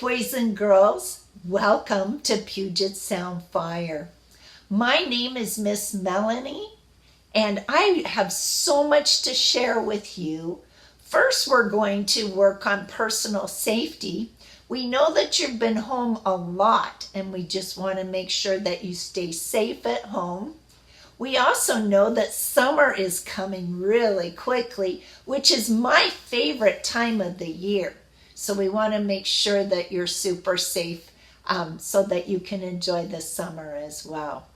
boys and girls. Welcome to Puget Sound Fire. My name is Miss Melanie, and I have so much to share with you. First, we're going to work on personal safety. We know that you've been home a lot, and we just want to make sure that you stay safe at home. We also know that summer is coming really quickly, which is my favorite time of the year. So we want to make sure that you're super safe so that you can enjoy the summer as well.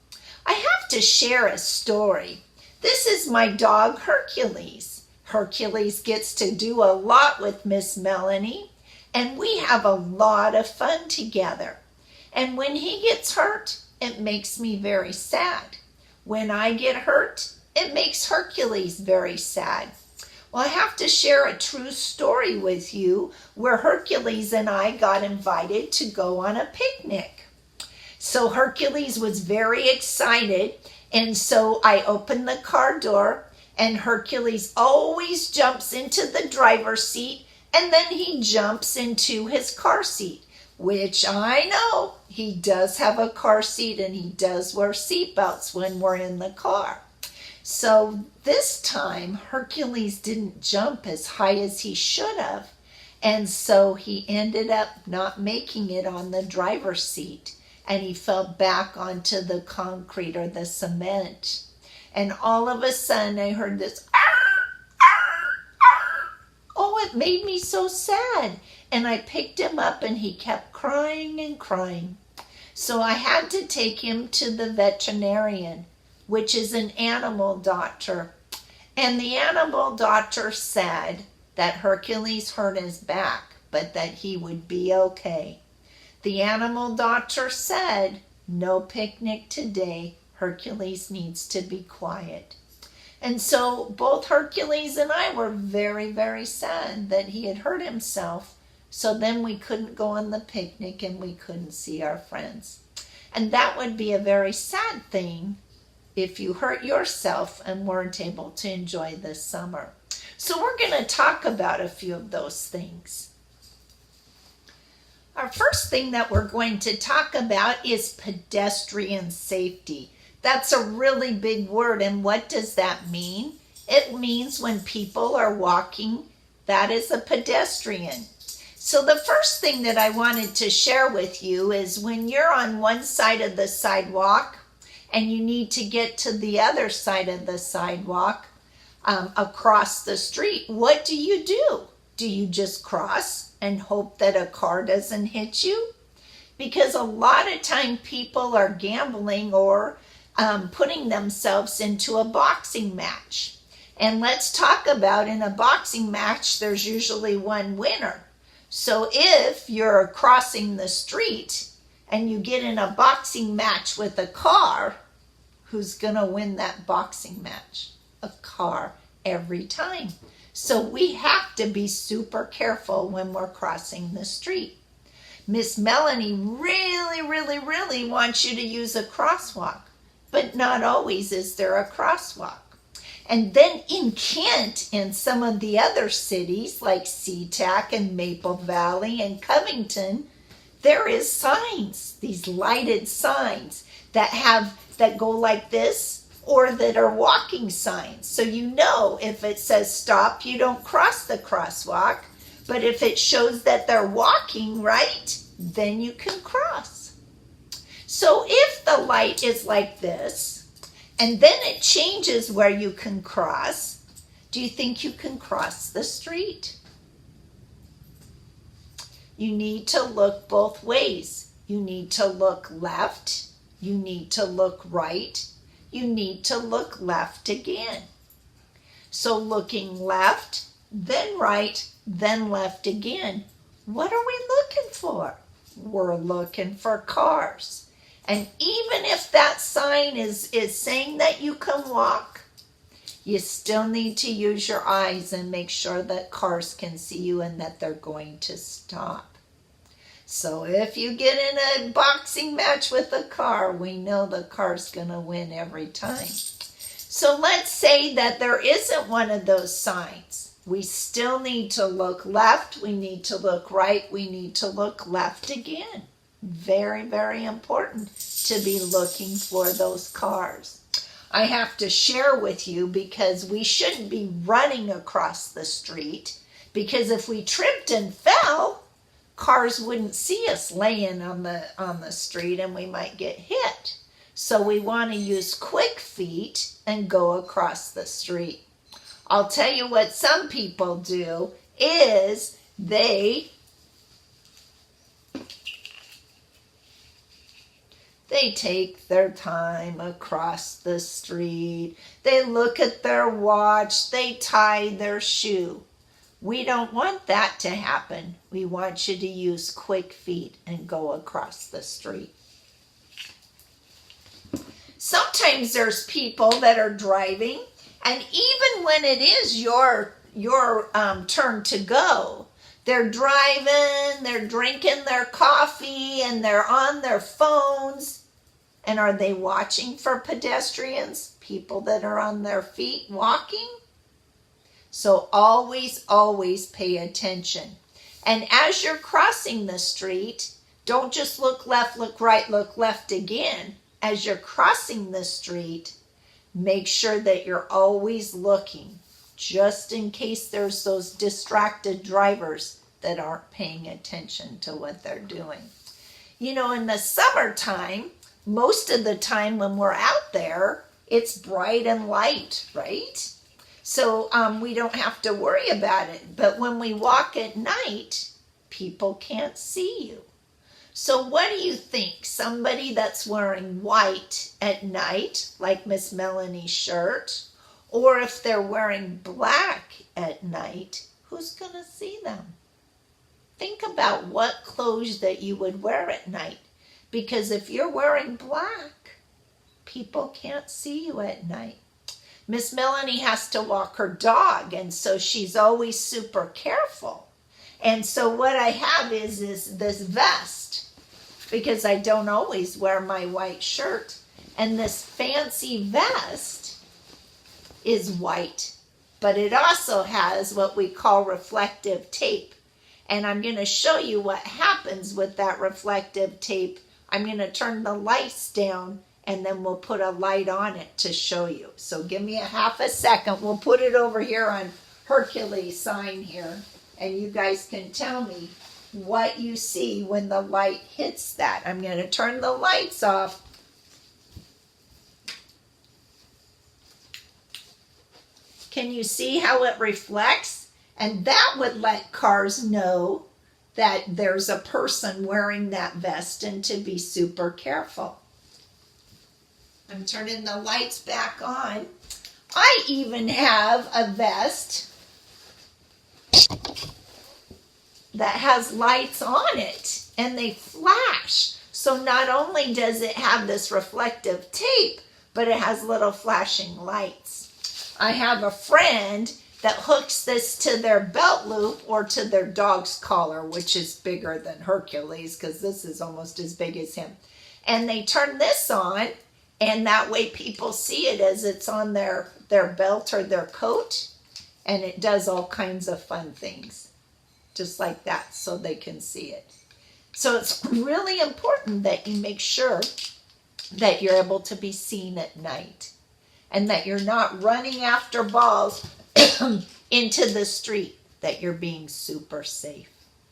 I have to share a story. This is my dog Hercules. Hercules gets to do a lot with Miss Melanie, and we have a lot of fun together. And when he gets hurt, it makes me very sad. When I get hurt, it makes Hercules very sad. Well, I have to share a true story with you where Hercules and I got invited to go on a picnic. So Hercules was very excited, and so I opened the car door, and Hercules always jumps into the driver's seat, and then he jumps into his car seat, which I know he does have a car seat, and he does wear seatbelts when we're in the car. So this time, Hercules didn't jump as high as he should have, and so he ended up not making it on the driver's seat, and he fell back onto the concrete or the cement. And all of a sudden, I heard this, "Arr, arr, arr." Oh, it made me so sad. And I picked him up, and he kept crying and crying. So I had to take him to the veterinarian, which is an animal doctor. And the animal doctor said that Hercules hurt his back, but that he would be okay. The animal doctor said, no picnic today. Hercules needs to be quiet. And so both Hercules and I were very, very sad that he had hurt himself. So then we couldn't go on the picnic and we couldn't see our friends. And that would be a very sad thing if you hurt yourself and weren't able to enjoy this summer. So we're going to talk about a few of those things. Our first thing that we're going to talk about is pedestrian safety. That's a really big word, and what does that mean? It means when people are walking, that is a pedestrian. So the first thing that I wanted to share with you is when you're on one side of the sidewalk, and you need to get to the other side of the sidewalk across the street, what do you do? Do you just cross and hope that a car doesn't hit you? Because a lot of time people are gambling or putting themselves into a boxing match. And let's talk about in a boxing match, there's usually one winner. So if you're crossing the street and you get in a boxing match with a car, who's going to win that boxing match? A car every time. So we have to be super careful when we're crossing the street. Miss Melanie really wants you to use a crosswalk, but not always is there a crosswalk. And then in Kent and some of the other cities like SeaTac and Maple Valley and Covington, there is signs, these lighted signs that go like this or that are walking signs. So you know if it says stop, you don't cross the crosswalk. But if it shows that they're walking, right, then you can cross. So if the light is like this, and then it changes where you can cross, do you think you can cross the street? You need to look both ways. You need to look left. You need to look right. You need to look left again. So looking left, then right, then left again. What are we looking for? We're looking for cars. And even if that sign is saying that you can walk, you still need to use your eyes and make sure that cars can see you and that they're going to stop. So if you get in a boxing match with a car, we know the car's going to win every time. So let's say that there isn't one of those signs. We still need to look left. We need to look right. We need to look left again. Very, very important to be looking for those cars. I have to share with you because we shouldn't be running across the street, because if we tripped and fell, cars wouldn't see us laying on the street and we might get hit. So we want to use quick feet and go across the street. I'll tell you what some people do is they take their time across the street. They look at their watch. They tie their shoe. We don't want that to happen. We want you to use quick feet and go across the street. Sometimes there's people that are driving, and even when it is your turn to go, they're driving, they're drinking their coffee, and they're on their phones. And are they watching for pedestrians, people that are on their feet walking? So always, always pay attention. And as you're crossing the street, don't just look left, look right, look left again. As you're crossing the street, make sure that you're always looking, just in case there's those distracted drivers that aren't paying attention to what they're doing. You know, in the summertime, most of the time when we're out there, it's bright and light, right? So we don't have to worry about it. But when we walk at night, people can't see you. So what do you think? Somebody that's wearing white at night, like Miss Melanie's shirt, or if they're wearing black at night, who's going to see them? Think about what clothes that you would wear at night. Because if you're wearing black, people can't see you at night. Miss Melanie has to walk her dog, and so she's always super careful. And so what I have is this vest, because I don't always wear my white shirt. And this fancy vest is white, but it also has what we call reflective tape. And I'm going to show you what happens with that reflective tape. I'm going to turn the lights down, and then we'll put a light on it to show you. So give me a half a second. We'll put it over here on Hercules sign here, and you guys can tell me what you see when the light hits that. I'm going to turn the lights off. Can you see how it reflects? And that would let cars know that there's a person wearing that vest and to be super careful. I'm turning the lights back on. I even have a vest that has lights on it and they flash. So not only does it have this reflective tape, but it has little flashing lights. I have a friend that hooks this to their belt loop or to their dog's collar, which is bigger than Hercules because this is almost as big as him. And they turn this on, and that way people see it as it's on their belt or their coat, and it does all kinds of fun things, just like that, so they can see it. So it's really important that you make sure that you're able to be seen at night and that you're not running after balls into the street, that you're being super safe.